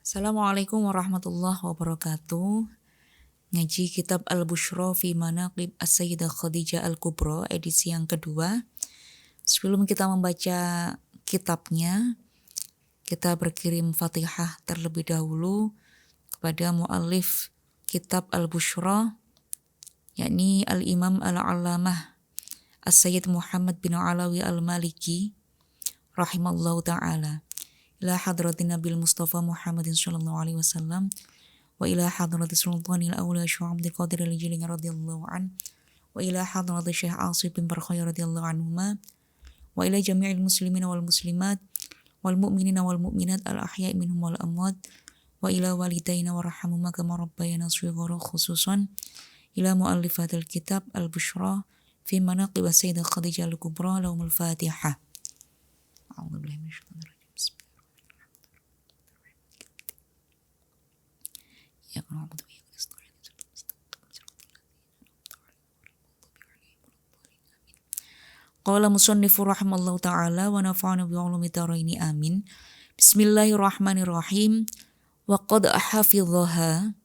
Assalamualaikum warahmatullahi wabarakatuh. Ngaji kitab Al-Bushra fi Manaqib As-Sayyidah Khadijah Al-Kubra edisi yang kedua. Sebelum kita membaca kitabnya, kita berkirim Fatihah terlebih dahulu kepada muallif kitab Al-Bushra, yakni Al-Imam Al-Allamah As-Sayyid Muhammad bin Alawi Al-Maliki rahimallahu ta'ala. Ila hadratin Nabil Mustafa Muhammadin sallallahu alaihi wasallam wa ila hadratis sultanil awliya Syekh Abdul Qadir Al-Jilani radhiyallahu an wa ila hadratis Syekh Asif bin Barkhaya radhiyallahu anhuma wa ila jami'il muslimin wal muslimat wal mu'minina wal mu'minat al-ahya'i minhum wal amwat wa ila walidayna warhamhuma kama rabbayana shighara, khususan ila muallifatil kitab Al-Bushra fi Manaqib As-Sayyidah Khadijah Al-Kubra. Lahumul Fatihah. A'udzubillahi minasyaitonir rajim. Qala musannifu rahimallahu ta'ala wa nafa'ana bi ulumi daraini amin. Bismillahirrahmanirrahim. Wa qad hafidhaha,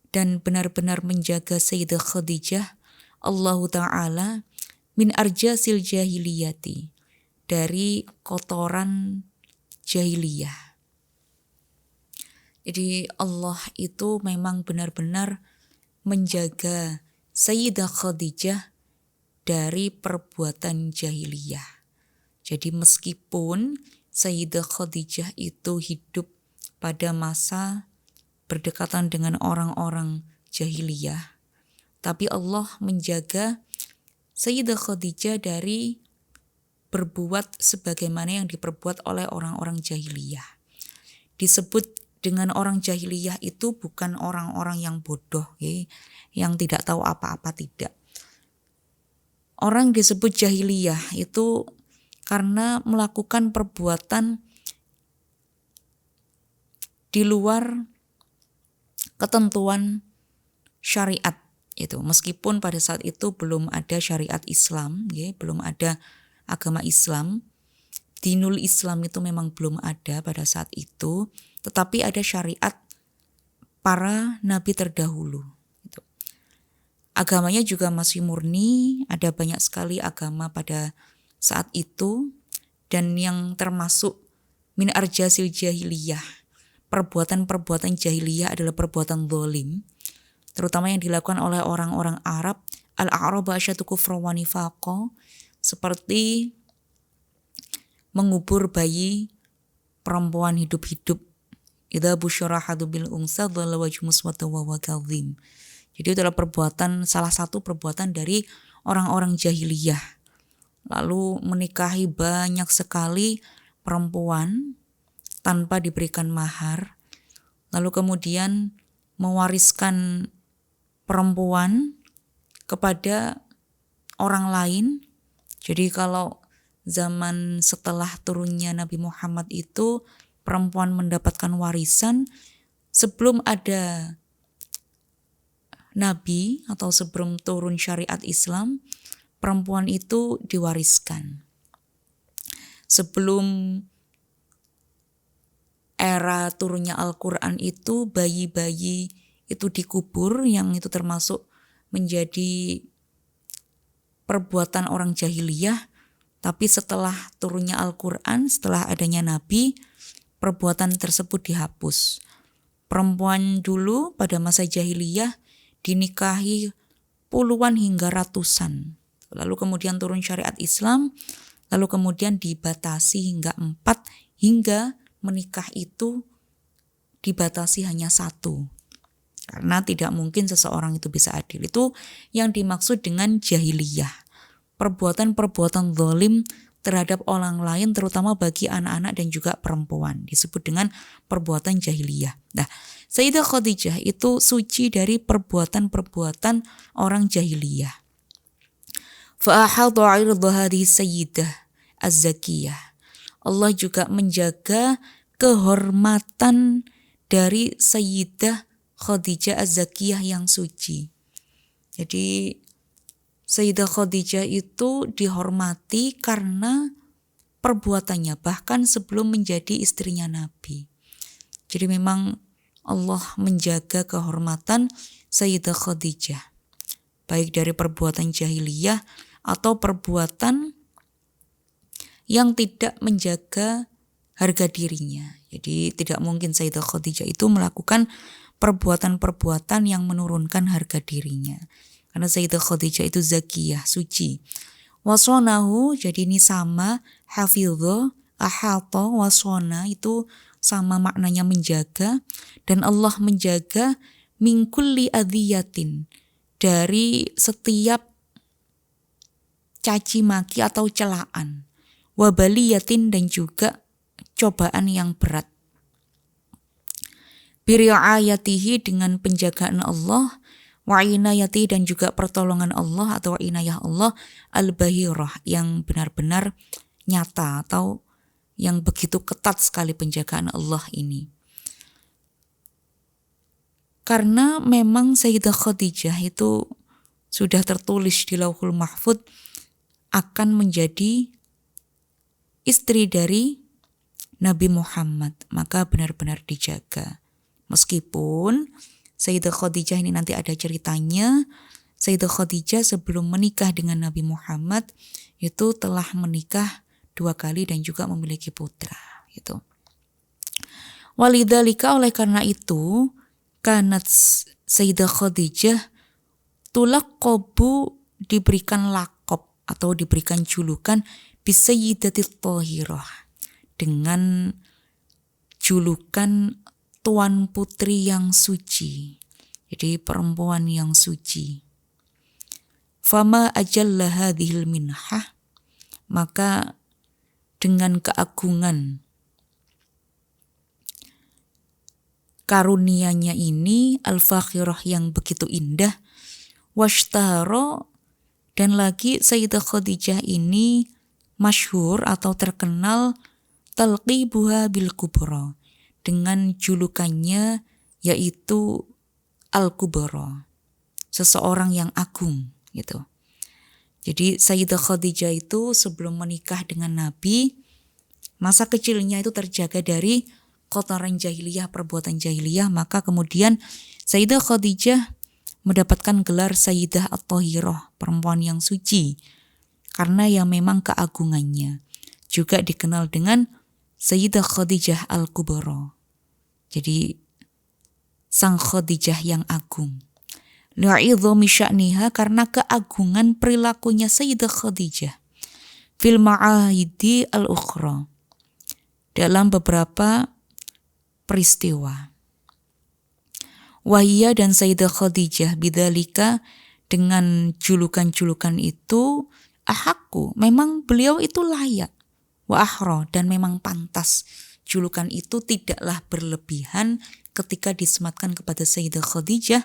dan benar-benar menjaga Sayyidah Khadijah Allah Ta'ala min arjasil jahiliyati, dari kotoran jahiliyah. Jadi Allah itu memang benar-benar menjaga Sayyidah Khadijah dari perbuatan jahiliyah. Jadi meskipun Sayyidah Khadijah itu hidup pada masa berdekatan dengan orang-orang jahiliyah, tapi Allah menjaga Sayyidah Khadijah dari berbuat sebagaimana yang diperbuat oleh orang-orang jahiliyah. Disebut dengan orang jahiliyah itu bukan orang-orang yang bodoh, yang tidak tahu apa-apa, tidak. Orang disebut jahiliyah itu karena melakukan perbuatan di luar ketentuan syariat itu. Meskipun pada saat itu belum ada syariat Islam, belum ada agama Islam. Dinul Islam itu memang belum ada pada saat itu, tetapi ada syariat para nabi terdahulu. Agamanya juga masih murni, ada banyak sekali agama pada saat itu, dan yang termasuk min arjasil jahiliyah, perbuatan-perbuatan jahiliyah adalah perbuatan zalim, terutama yang dilakukan oleh orang-orang Arab, al-a'rabu asyaddu kufran wa nifaqa, seperti mengubur bayi perempuan hidup-hidup. Idza busyira hadu bil unsa dhalla wajhu muswaddan wa huwa kadhim. Jadi itu adalah salah satu perbuatan dari orang-orang jahiliyah. Lalu menikahi banyak sekali perempuan tanpa diberikan mahar. Lalu kemudian mewariskan perempuan kepada orang lain. Jadi kalau zaman setelah turunnya Nabi Muhammad itu, perempuan mendapatkan warisan sebelum ada Nabi atau sebelum turun syariat Islam, perempuan itu diwariskan. Sebelum era turunnya Al-Quran itu, bayi-bayi itu dikubur, yang itu termasuk menjadi perbuatan orang jahiliyah. Tapi setelah turunnya Al-Quran, setelah adanya Nabi, perbuatan tersebut dihapus. Perempuan dulu pada masa jahiliyah dinikahi puluhan hingga ratusan. Lalu kemudian turun syariat Islam, lalu kemudian dibatasi hingga 4, hingga menikah itu dibatasi hanya 1. Karena tidak mungkin seseorang itu bisa adil. Itu yang dimaksud dengan jahiliyah. Perbuatan-perbuatan zalim terhadap orang lain, terutama bagi anak-anak dan juga perempuan, disebut dengan perbuatan jahiliyah. Nah, Sayyidah Khadijah itu suci dari perbuatan-perbuatan orang jahiliyah. Fa'ahadhu 'irda hadhihi sayyidah az-zakiyah. Allah juga menjaga kehormatan dari Sayyidah Khadijah az-zakiyah yang suci. Jadi Sayyidah Khadijah itu dihormati karena perbuatannya, bahkan sebelum menjadi istrinya Nabi. Jadi memang Allah menjaga kehormatan Sayyidah Khadijah, baik dari perbuatan jahiliyah atau perbuatan yang tidak menjaga harga dirinya. Jadi tidak mungkin Sayyidah Khadijah itu melakukan perbuatan-perbuatan yang menurunkan harga dirinya. Karena Sayyidah Khadijah itu zakiyah, suci. Wasonahu, jadi ini sama, hafidho, ahato, wasona itu sama maknanya menjaga. Dan Allah menjaga min kulli adhiyatin, dari setiap caci maki atau celaan. Wabaliyatin, dan juga cobaan yang berat. Biri'ayatihi, dengan penjagaan Allah, wa inayati, dan juga pertolongan Allah atau inayah Allah, al-bahirah, yang benar-benar nyata atau yang begitu ketat sekali penjagaan Allah ini. Karena memang Sayyidah Khadijah itu sudah tertulis di Lauhul Mahfudz akan menjadi istri dari Nabi Muhammad, maka benar-benar dijaga. Meskipun Sayyidah Khadijah ini nanti ada ceritanya, Sayyidah Khadijah sebelum menikah dengan Nabi Muhammad itu telah menikah 2 kali dan juga memiliki putra. Gitu. Walidzalika, oleh karena itu, kanat Sayyidah Khadijah tulaqabu, diberikan lakob atau diberikan julukan bisayyidatit thahirah, dengan julukan Tuan Putri yang suci, jadi perempuan yang suci. Fama ajalla hadhil minhah, maka dengan keagungan karunianya ini, al-fakhirah, yang begitu indah, washtahara, dan lagi Sayyidah Khadijah ini masyhur atau terkenal, talqibuha bil kubra, dengan julukannya yaitu Al-Kubra, seseorang yang agung gitu. Jadi Sayyidah Khadijah itu sebelum menikah dengan Nabi, masa kecilnya itu terjaga dari kotoran jahiliyah, perbuatan jahiliyah, maka kemudian Sayyidah Khadijah mendapatkan gelar Sayyidah At-Thahirah, perempuan yang suci, karena yang memang keagungannya. Juga dikenal dengan Sayyidah Khadijah Al-Kubra, jadi Sang Khadijah yang agung. Li'idhami sya'niha, karena keagungan perilakunya Sayyidah Khadijah fil ma'ahidi al-ukhra, dalam beberapa peristiwa. Wahiyya, dan Sayyidah Khadijah bidzalika, dengan julukan-julukan itu, ahakku, memang beliau itu layak, wa ahra, dan memang pantas. Julukan itu tidaklah berlebihan ketika disematkan kepada Sayyidah Khadijah,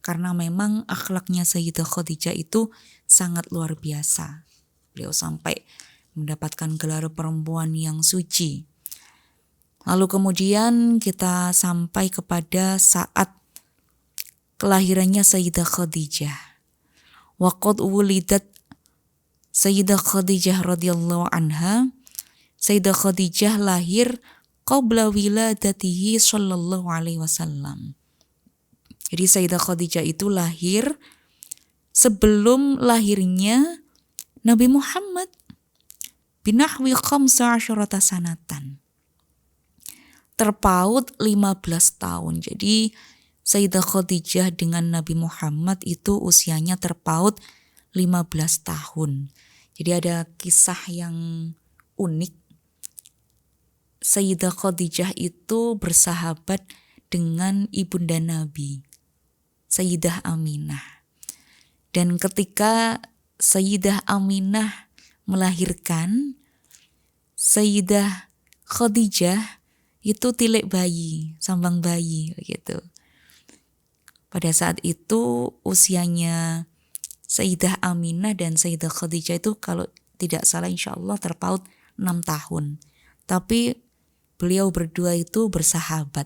karena memang akhlaknya Sayyidah Khadijah itu sangat luar biasa. Beliau sampai mendapatkan gelar perempuan yang suci. Lalu kemudian kita sampai kepada saat kelahirannya Sayyidah Khadijah. Wa qad wulidat Sayyidah Khadijah radhiyallahu anha, Sayyidah Khadijah lahir qabla wiladatihi sallallahu alaihi wasallam. Jadi Sayyidah Khadijah itu lahir sebelum lahirnya Nabi Muhammad binahwi 15 sanatan. Terpaut 15 tahun. Jadi Sayyidah Khadijah dengan Nabi Muhammad itu usianya terpaut 15 tahun. Jadi ada kisah yang unik. Sayyidah Khadijah itu bersahabat dengan ibunda Nabi, Sayyidah Aminah. Dan ketika Sayyidah Aminah melahirkan, Sayyidah Khadijah itu tilik bayi, sambang bayi begitu. Pada saat itu usianya Sayyidah Aminah dan Sayyidah Khadijah itu kalau tidak salah insya Allah terpaut 6 tahun. Tapi beliau berdua itu bersahabat.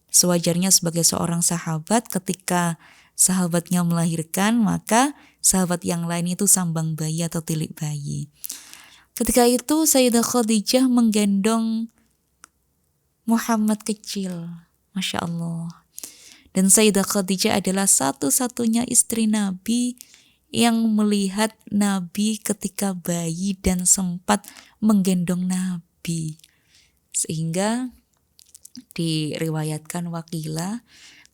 Sewajarnya sebagai seorang sahabat, ketika sahabatnya melahirkan, maka sahabat yang lain itu sambang bayi atau tilik bayi. Ketika itu Sayyidah Khadijah menggendong Muhammad kecil. Masya Allah. Dan Sayyidah Khadijah adalah satu-satunya istri Nabi yang melihat Nabi ketika bayi dan sempat menggendong Nabi. Sehingga diriwayatkan wakilah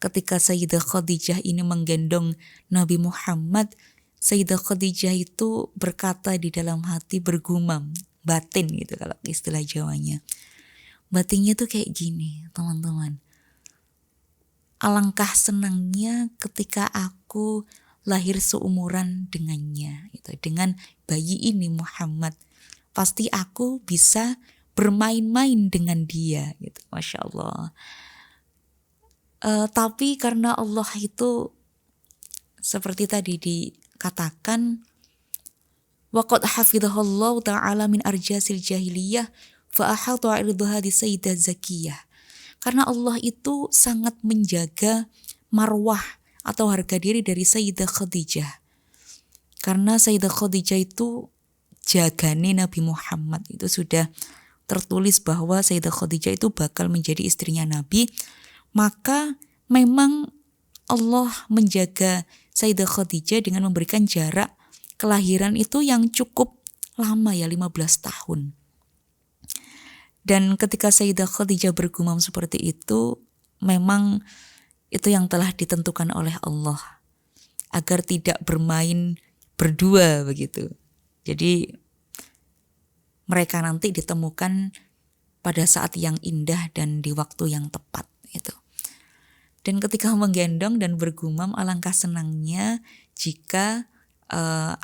ketika Sayyidah Khadijah ini menggendong Nabi Muhammad, Sayyidah Khadijah itu berkata di dalam hati, bergumam, batin gitu kalau istilah Jawanya. Batinnya tuh kayak gini, teman-teman. Alangkah senangnya ketika aku lahir seumuran dengannya, gitu. Dengan bayi ini Muhammad, pasti aku bisa bermain-main dengan dia, gitu. Masya Allah. Tapi karena Allah itu seperti tadi dikatakan, waqad hafidhahallahu ta'ala min arjasil jahiliyah fa ahata 'irdaha di sayyidah zakiyah. Karena Allah itu sangat menjaga marwah atau harga diri dari Sayyidah Khadijah. Karena Sayyidah Khadijah itu jagane Nabi Muhammad. Itu sudah tertulis bahwa Sayyidah Khadijah itu bakal menjadi istrinya Nabi. Maka memang Allah menjaga Sayyidah Khadijah dengan memberikan jarak kelahiran itu yang cukup lama ya, 15 tahun. Dan ketika Sayyidah Khadijah bergumam seperti itu, memang itu yang telah ditentukan oleh Allah agar tidak bermain berdua begitu. Jadi mereka nanti ditemukan pada saat yang indah dan di waktu yang tepat itu. Dan ketika menggendong dan bergumam, alangkah senangnya jika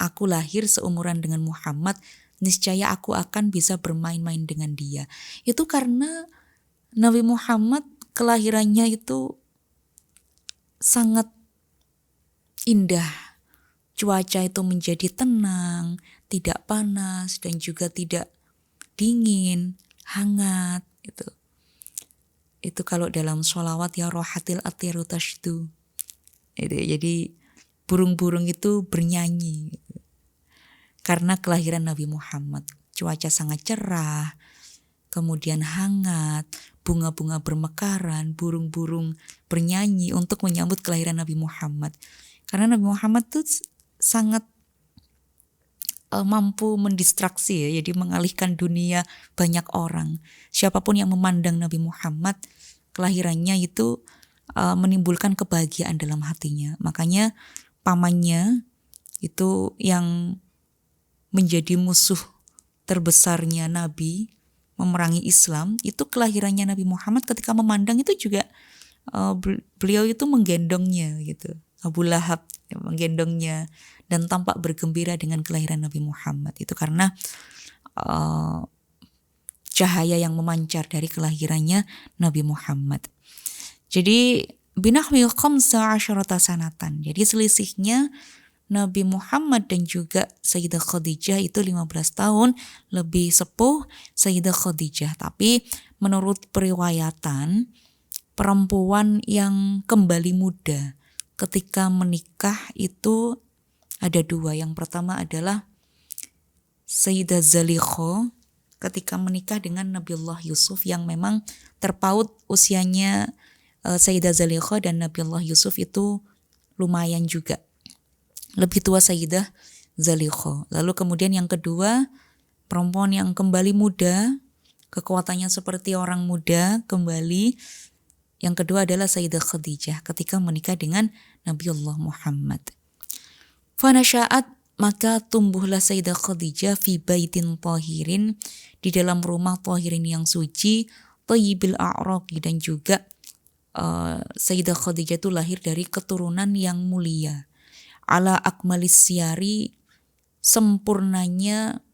aku lahir seumuran dengan Muhammad, niscaya aku akan bisa bermain-main dengan dia. Itu karena Nabi Muhammad kelahirannya itu sangat indah. Cuaca itu menjadi tenang, tidak panas dan juga tidak dingin, hangat. Itu kalau dalam sholawat ya rohatil atiru tashdu. Jadi burung-burung itu bernyanyi. Karena kelahiran Nabi Muhammad, cuaca sangat cerah, kemudian hangat, bunga-bunga bermekaran, burung-burung bernyanyi untuk menyambut kelahiran Nabi Muhammad. Karena Nabi Muhammad tuh sangat mampu mendistraksi ya, jadi mengalihkan dunia banyak orang. Siapapun yang memandang Nabi Muhammad, kelahirannya itu menimbulkan kebahagiaan dalam hatinya. Makanya pamannya itu yang menjadi musuh terbesarnya Nabi memerangi Islam, itu kelahirannya Nabi Muhammad ketika memandang itu juga beliau itu menggendongnya gitu. Abu Lahab menggendongnya dan tampak bergembira dengan kelahiran Nabi Muhammad. Itu karena cahaya yang memancar dari kelahirannya Nabi Muhammad. Jadi binahwi khamsa asyarata sanatan. Jadi selisihnya Nabi Muhammad dan juga Sayyidah Khadijah itu 15 tahun lebih sepuh Sayyidah Khadijah. Tapi menurut periwayatan, perempuan yang kembali muda ketika menikah itu ada dua. Yang pertama adalah Sayyidah Zalikha ketika menikah dengan Nabiullah Yusuf yang memang terpaut usianya. Sayyidah Zalikha dan Nabiullah Yusuf itu lumayan juga. Lebih tua Sayyidah Zalikha. Lalu kemudian yang kedua, perempuan yang kembali muda, kekuatannya seperti orang muda kembali. Yang kedua adalah Sayyidah Khadijah ketika menikah dengan Nabiullah Muhammad. Fanasha'at, maka tumbuhlah Sayyidah Khadijah fi baitin tahirin, di dalam rumah tahirin yang suci, thayyibil a'raqi, dan juga Sayyidah Khadijah itu lahir dari keturunan yang mulia. Ala akmalis siyari, sempurnanya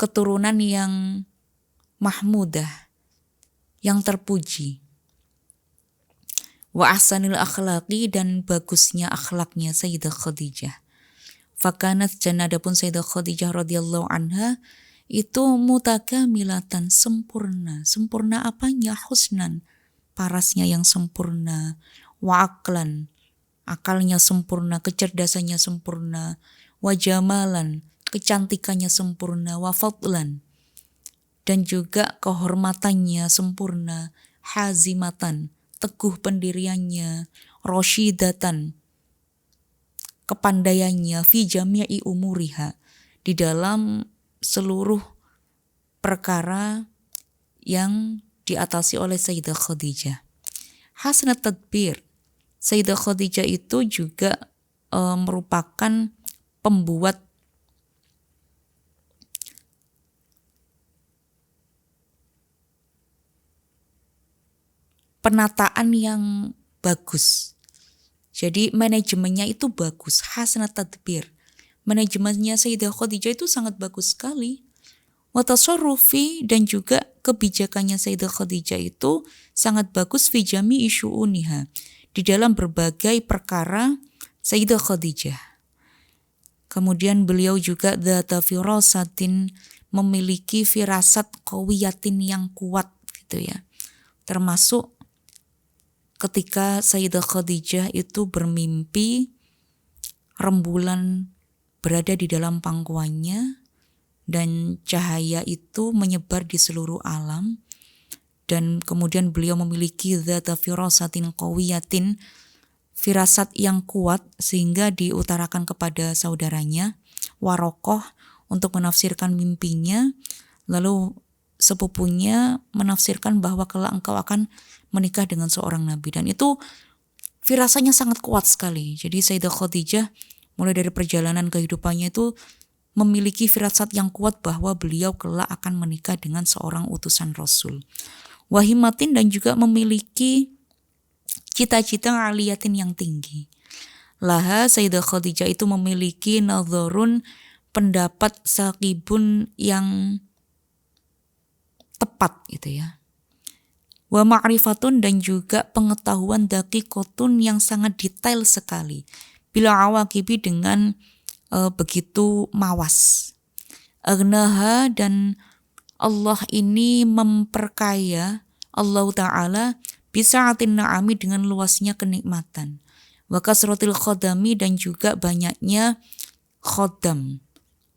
keturunan yang mahmudah, yang terpuji. Wa ahsanil akhlaqi, dan bagusnya akhlaknya Sayyidah Khadijah. Fakanat, dan adapun Sayyidah Khadijah radhiyallahu anha itu mutakamilatan, sempurna. Sempurna apanya? Husnan, parasnya yang sempurna. Wa aqlan, akalnya sempurna, kecerdasannya sempurna. Wa jamalan, kecantikannya sempurna. Wa fadlan, dan juga kehormatannya sempurna, hazimatan, teguh pendiriannya, rosyidatan, kepandaiannya, fi jami'i umuriha, di dalam seluruh perkara yang diatasi oleh Sayyidah Khadijah. Hasanat tadbir, Sayyidah Khadijah itu juga merupakan pembuat penataan yang bagus. Jadi manajemennya itu bagus, hasanat tadbir. Manajemennya Sayyidah Khadijah itu sangat bagus sekali. Wa tasarrufi, dan juga kebijakannya Sayyidah Khadijah itu sangat bagus fi jami'i syu'uniha, di dalam berbagai perkara Sayyidah Khadijah. Kemudian beliau juga dzata firasatin, memiliki firasat qawiyatin yang kuat gitu ya. Termasuk ketika Sayyidah Khadijah itu bermimpi rembulan berada di dalam pangkuannya dan cahaya itu menyebar di seluruh alam, dan kemudian beliau memiliki dzata firasatin qawiyatin, firasat yang kuat sehingga diutarakan kepada saudaranya Warokoh untuk menafsirkan mimpinya, lalu sepupunya menafsirkan bahwa kelak engkau akan menikah dengan seorang nabi, dan itu firasatnya sangat kuat sekali. Jadi Sayyidah Khadijah mulai dari perjalanan kehidupannya itu memiliki firasat yang kuat bahwa beliau kelak akan menikah dengan seorang utusan Rasul. Wahimatin, dan juga memiliki cita-cita aliyatin yang tinggi. Laha, Sayyidah Khadijah itu memiliki nadharun, pendapat saqibun yang tepat gitu ya. Wa ma'rifatun, dan juga pengetahuan daqiqatun yang sangat detail sekali. Bila awaqibi, dengan begitu mawas. Agnaha, dan Allah ini memperkaya, Allah Ta'ala bisa'atin na'ami, dengan luasnya kenikmatan. Wa kasratil khodami, dan juga banyaknya khodam.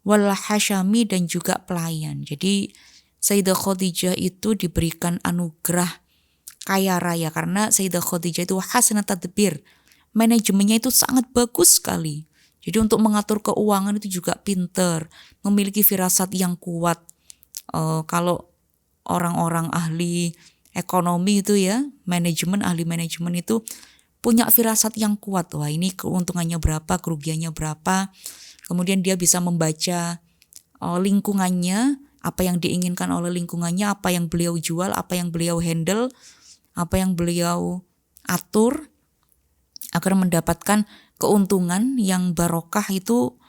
Wal hasyami, dan juga pelayan. Jadi Sayyidah Khadijah itu diberikan anugerah kaya raya karena Sayyidah Khadijah itu hasanat tadbir. Manajemennya itu sangat bagus sekali. Jadi untuk mengatur keuangan itu juga pinter, memiliki firasat yang kuat. Kalau orang-orang ahli ekonomi itu ya, ahli manajemen itu punya firasat yang kuat. Wah, ini keuntungannya berapa, kerugiannya berapa. Kemudian dia bisa membaca lingkungannya, apa yang diinginkan oleh lingkungannya, apa yang beliau jual, apa yang beliau handle, apa yang beliau atur agar mendapatkan keuntungan yang barokah. Itu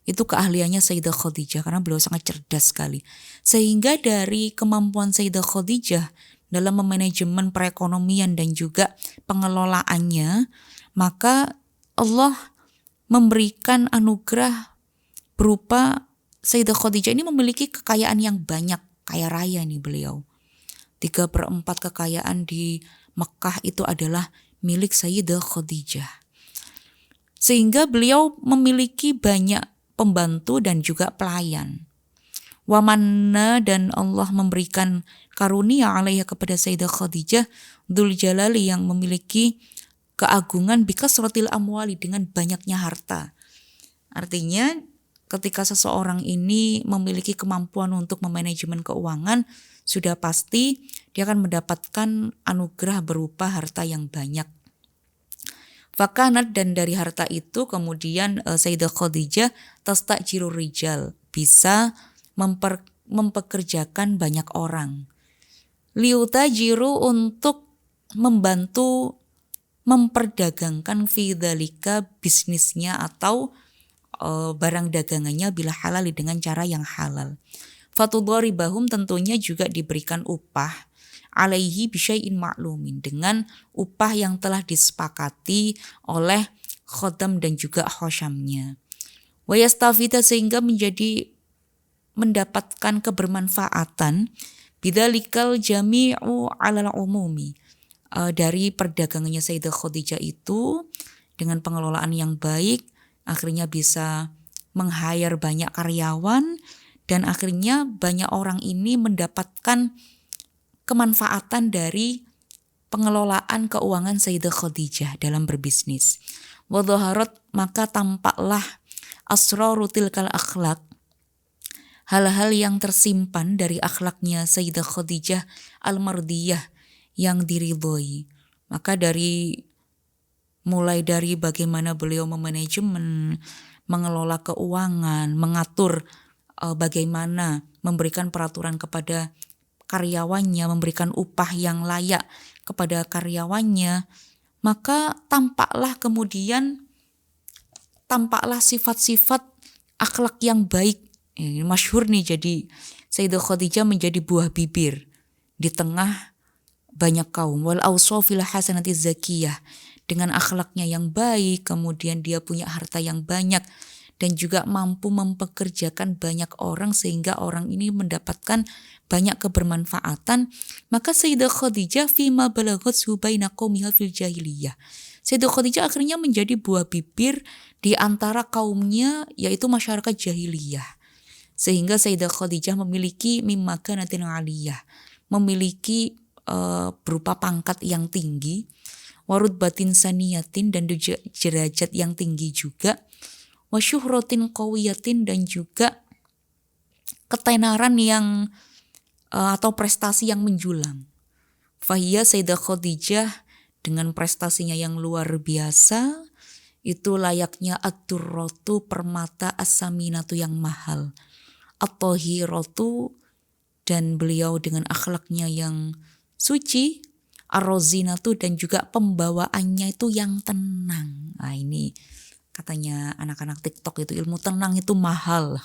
keahliannya Sayyidah Khadijah karena beliau sangat cerdas sekali. Sehingga dari kemampuan Sayyidah Khadijah dalam memanajemen perekonomian dan juga pengelolaannya, maka Allah memberikan anugerah berupa Sayyidah Khadijah ini memiliki kekayaan yang banyak, kaya raya nih beliau. 3/4 kekayaan di Mekah itu adalah milik Sayyidah Khadijah. Sehingga beliau memiliki banyak pembantu dan juga pelayan. Wamanna, dan Allah memberikan karunia alaiha kepada Sayyidah Khadijah Dzul Jalali, yang memiliki keagungan bikasratil amwali, dengan banyaknya harta. Artinya ketika seseorang ini memiliki kemampuan untuk memanajemen keuangan, sudah pasti dia akan mendapatkan anugerah berupa harta yang banyak. Fakanat, dan dari harta itu kemudian Sayyidah Khadijah tastajirur rijal, bisa mempekerjakan banyak orang. Liutajiru, untuk membantu memperdagangkan fi dzalika, bisnisnya atau barang dagangannya bila halal, dengan cara yang halal. Fatudharibahum, tentunya juga diberikan upah alaihi bisyai'in ma'lumin, dengan upah yang telah disepakati oleh khodam dan juga khosyamnya. Wa yastafida, sehingga mendapatkan kebermanfaatan bidzalikal jami'u 'alal umumi, dari perdagangannya Sayyidah Khadijah itu dengan pengelolaan yang baik, akhirnya bisa meng-hire banyak karyawan Dan akhirnya banyak orang ini mendapatkan kemanfaatan dari pengelolaan keuangan Sayyidah Khadijah dalam berbisnis. Wa dhaharat, maka tampaklah asraru tilkal akhlak, hal-hal yang tersimpan dari akhlaknya Sayyidah Khadijah al-mardiyah yang diridhoi. Maka mulai dari bagaimana beliau memanajemen, mengelola keuangan, mengatur bagaimana memberikan peraturan kepada karyawannya, memberikan upah yang layak kepada karyawannya, maka tampaklah sifat-sifat akhlak yang baik. Ini masyhur nih, jadi Sayyidah Khadijah menjadi buah bibir di tengah banyak kaum. Wal awsafil hasanati zakiyah, dengan akhlaknya yang baik, kemudian dia punya harta yang banyak dan juga mampu mempekerjakan banyak orang sehingga orang ini mendapatkan banyak kebermanfaatan. Maka Sayyidah Khadijah fima balaghat baina qaumiha fil jahiliyah, Sayyidah Khadijah akhirnya menjadi buah bibir di antara kaumnya, yaitu masyarakat jahiliyah. Sehingga Sayyidah Khadijah memiliki mimmakanatin aliyah, memiliki berupa pangkat yang tinggi, warutbatin saniyatin, dan derajat yang tinggi juga, wasyuhrotin qawiyatin, dan juga ketenaran yang atau prestasi yang menjulang. Fahiyya, Sayyidah Khadijah dengan prestasinya yang luar biasa, itu layaknya ad-durratu, permata, as-saminatu yang mahal, at-tahiratu, dan beliau dengan akhlaknya yang suci, ar-rozinatu, dan juga pembawaannya itu yang tenang. Nah, ini katanya anak-anak TikTok itu ilmu tenang itu mahal.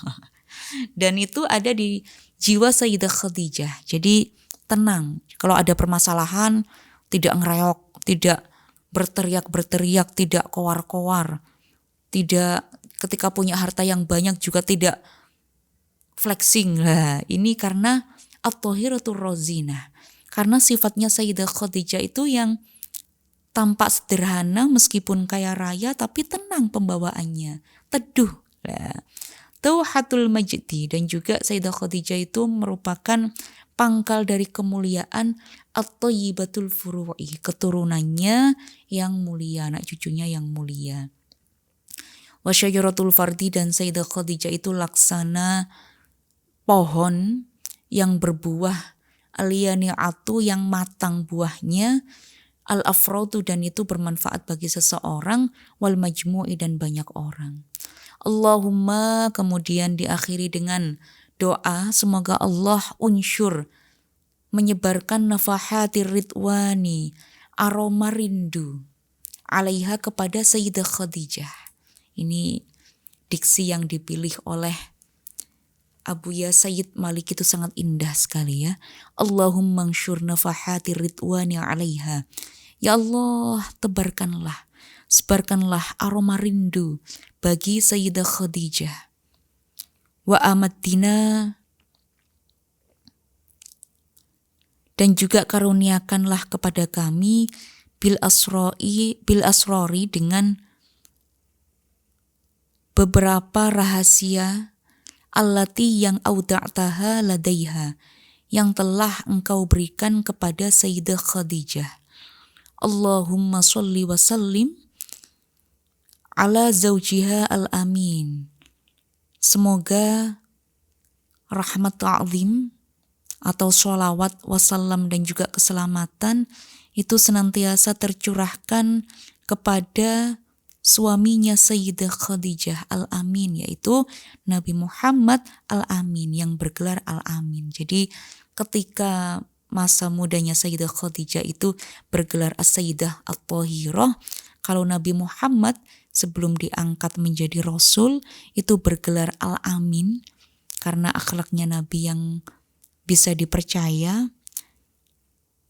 Dan itu ada di jiwa Sayyidah Khadijah. Jadi tenang. Kalau ada permasalahan tidak ngereok, tidak berteriak-berteriak, tidak kowar-kowar. Tidak ketika punya harta yang banyak juga tidak flexing. Lah, ini karena at-tahiratur rozinah. Karena sifatnya Sayyidah Khadijah itu yang tampak sederhana meskipun kaya raya, tapi tenang pembawaannya, teduh. Tauhatul majdi, dan juga Sayyidah Khadijah itu merupakan pangkal dari kemuliaan at-thayyibatul furu'i, keturunannya yang mulia, anak cucunya yang mulia. Wa syajaratul fardi, dan Sayyidah Khadijah itu laksana pohon yang berbuah, aliyani'atu, yang matang buahnya, al-afradu, dan itu bermanfaat bagi seseorang, wal majmu'i, dan banyak orang. Allahumma, kemudian diakhiri dengan doa, semoga Allah unsyur, menyebarkan nafahatir ridwani, aroma rindu, alaiha, kepada Sayyidah Khadijah. Ini diksi yang dipilih oleh Abuya Sayyid Malik itu sangat indah sekali ya. Allahumma ansyur nafahatir ridwani alaiha. Ya Allah, tebarkanlah, sebarkanlah aroma rindu bagi Sayyidah Khadijah. Wa amaddina, dan juga karuniakanlah kepada kami bil asrori, dengan beberapa rahasia, allati, yang auda'taha ladaiha, yang telah engkau berikan kepada Sayyidah Khadijah. Allahumma sholli wa sallim ala zawjiha al-amin. Semoga rahmat ta'zim atau sholawat wasallam dan juga keselamatan itu senantiasa tercurahkan kepada suaminya Sayyidah Khadijah al-Amin, yaitu Nabi Muhammad al-Amin yang bergelar al-Amin. Jadi ketika masa mudanya Sayyidah Khadijah itu bergelar as-Sayyidah at-Tahirah, kalau Nabi Muhammad sebelum diangkat menjadi Rasul itu bergelar al-Amin karena akhlaknya Nabi yang bisa dipercaya,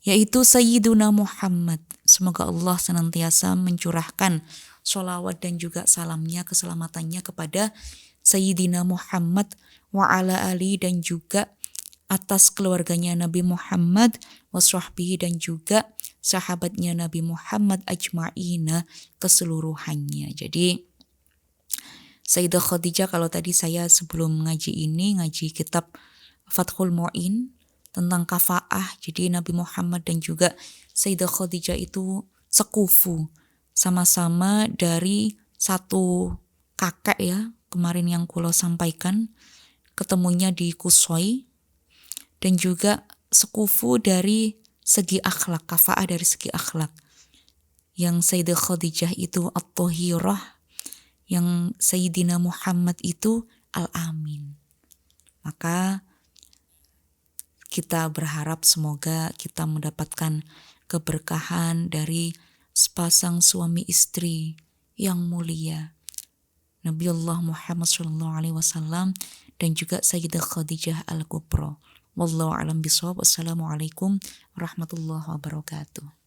yaitu Sayyiduna Muhammad. Semoga Allah senantiasa mencurahkan sholawat dan juga salamnya, keselamatannya kepada Sayyidina Muhammad wa ala ali, dan juga atas keluarganya Nabi Muhammad, wa sahbihi, dan juga sahabatnya Nabi Muhammad ajma'ina keseluruhannya. Jadi Sayyidah Khadijah, kalau tadi saya sebelum ngaji ini ngaji kitab Fathul Mu'in tentang kafaah. Jadi Nabi Muhammad dan juga Sayyidah Khadijah itu sekufu, sama-sama dari satu kakek ya. Kemarin yang kulo sampaikan, ketemunya di Kusoi, dan juga sekufu dari segi akhlak, kafaah dari segi akhlak. Yang Sayyidah Khadijah itu At-Tahirah, yang Sayyidina Muhammad itu Al-Amin. Maka kita berharap semoga kita mendapatkan keberkahan dari sepasang suami istri yang mulia, Nabiullah Muhammad SAW dan juga Sayyidah Khadijah Al-Kubra. Wallahu a'lam bishawab. Wassalamualaikum warahmatullahi wabarakatuh.